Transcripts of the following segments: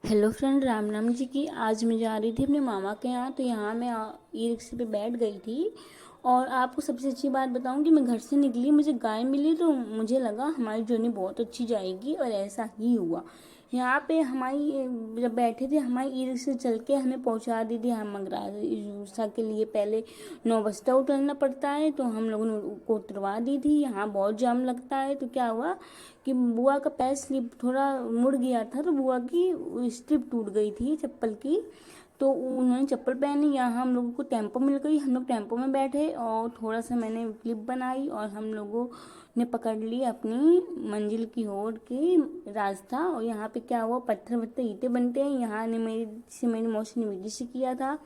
Hello friend, Ram Ram ji की। आज मैं जा रही थी अपने मामा के यहाँ। तो यहाँ मैं ई रिक्शे पे बैठ गई थी। और आपको सबसे अच्छी बात बताऊँ कि मैं घर से निकली, मुझे गाय मिली तो मुझे लगा हमारी जर्नी बहुत अच्छी जाएगी, और ऐसा ही हुआ। यहाँ पे हमारी जब बैठे थे, हमारी ई रिक्शा चल के हमें पहुँचा दी थी। हम मगरासा के लिए पहले नौबस्ता उतरना पड़ता है, तो हम लोगों ने को उतरवा दी थी। यहाँ बहुत जाम लगता है। तो क्या हुआ कि बुआ का पैर स्लिप थोड़ा मुड़ गया था, तो बुआ की स्ट्रिप टूट गई थी चप्पल की। तो उन्होंने चप्पल पहनी। यहाँ हम लोगों को टेम्पो मिल गई, हम लोग टेम्पो में बैठे और थोड़ा सा मैंने क्लिप बनाई, और हम लोगों ने पकड़ ली अपनी मंजिल की ओर की रास्ता। और यहाँ पे क्या हुआ, पत्थर वत्थर ईंटें बनते हैं। यहाँ ने मेरी मौसी ने विजिट से किया था।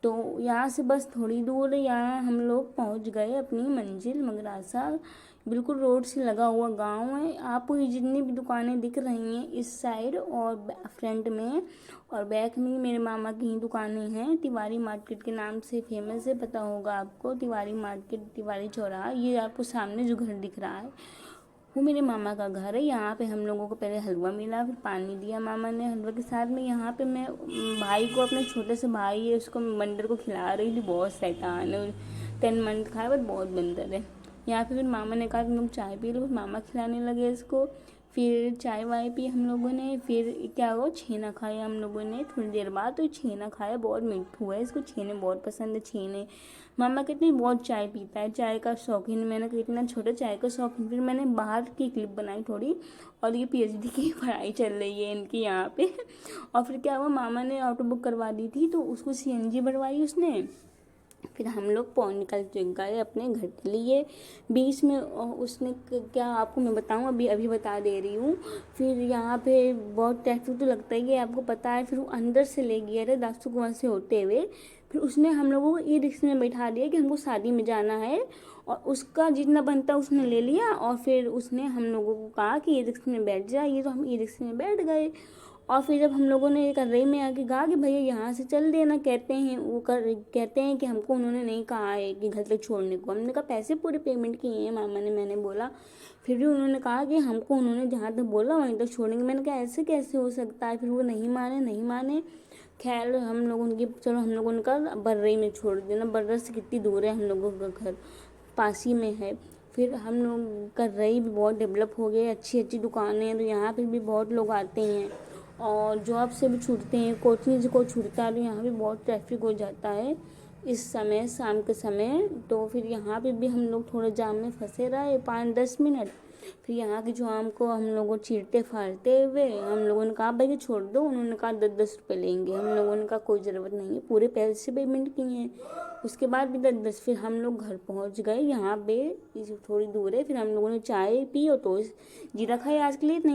तो यहाँ से बस थोड़ी दूर, यहाँ हम लोग पहुँच गए अपनी मंजिल मगरासा। बिल्कुल रोड से लगा हुआ गांव है। आपको ये जितनी भी दुकानें दिख रही हैं इस साइड और फ्रंट में और बैक में, मेरे मामा की ही दुकानें हैं। तिवारी मार्केट के नाम से फेमस है, पता होगा आपको। तिवारी मार्केट, तिवारी चौराहा, ये आपको सामने जो घर दिख रहा है वो मेरे मामा का घर है। यहाँ पे हम लोगों को पहले हलवा मिला, फिर पानी दिया मामा ने हलवा के साथ में। यहाँ पे मैं भाई को, अपने छोटे से भाई है उसको, बंदर को खिला रही थी। बहुत शैतान है, 10 मंथ खाया बट बहुत बंदर है। यहाँ पे फिर मामा ने कहा तुम लोग चाय पी लो, मामा खिलाने लगे इसको। फिर चाय वाय पी हम लोगों ने। फिर क्या हुआ, छेना खाया हम लोगों ने थोड़ी देर बाद। तो छेना खाया, बहुत मिठू है, इसको छेने बहुत पसंद है। छेने मामा कहते हैं बहुत चाय पीता है, चाय का शौकीन। मैंने कहा इतना छोटा चाय का शौकीन। फिर मैंने बाहर की क्लिप बनाई थोड़ी, और ये पीएचडी की पढ़ाई चल रही है इनकी यहाँ पे। और फिर क्या हुआ, मामा ने ऑटो बुक करवा दी थी तो उसको सीएनजी भरवाई उसने। फिर हम लोग निकल गए अपने घर के लिए। बीच में उसने क्या आपको मैं बताऊं, अभी अभी बता दे रही हूँ। फिर यहाँ पे बहुत ट्रैफिक तो लगता ही है, आपको पता है। फिर वो अंदर से ले गया था दासू कुआं से होते हुए। फिर उसने हम लोगों को ई रिक्शे में बैठा दिया कि हमको शादी में जाना है, और उसका जितना बनता उसने ले लिया। और फिर उसने हम लोगों को कहा कि ई रिक्शे में बैठ जाइए, तो हम ई रिक्शे में बैठ गए। और फिर जब हम लोगों ने कर्रई में आके कहा कि भैया यहाँ से चल देना, कहते हैं कि हमको उन्होंने नहीं कहा है कि घर तक छोड़ने को। हमने कहा पैसे पूरे पेमेंट किए हैं मामा ने, मैंने बोला। फिर भी उन्होंने कहा कि हमको उन्होंने जहाँ तक बोला वहीं तक छोड़ेंगे। मैंने कहा ऐसे कैसे हो सकता है। फिर वो नहीं माने। खैर चलो हम लोगों ने कहा बर्रई में छोड़ देना। बर्रा से कितनी दूर है, हम लोगों का घर पास ही में है। फिर हम लोग कर्रई भी बहुत डेवलप हो गए, अच्छी अच्छी दुकानें हैं, तो यहाँ पे भी बहुत लोग आते हैं। और जॉब से भी छूटते हैं, कोचिंग से कोई छूटता है, तो यहाँ भी बहुत ट्रैफिक हो जाता है इस समय, शाम के समय। तो फिर यहाँ पे भी हम लोग थोड़ा जाम में फंसे रहे 5-10 मिनट। फिर यहाँ की जाम को हम लोगों चीरते फाड़ते हुए हम लोगों ने कहा भैया छोड़ दो। उन्होंने कहा 10-10 रुपये लेंगे। हम लोगों ने कहा कोई ज़रूरत नहीं है, पूरे पैसे पेमेंट किए हैं। उसके बाद भी 10-10। फिर हम लोग घर पहुँच गए। यहाँ पे थोड़ी दूर है। फिर हम लोगों ने चाय पी और तो जीरा खाई आज के लिए। नहीं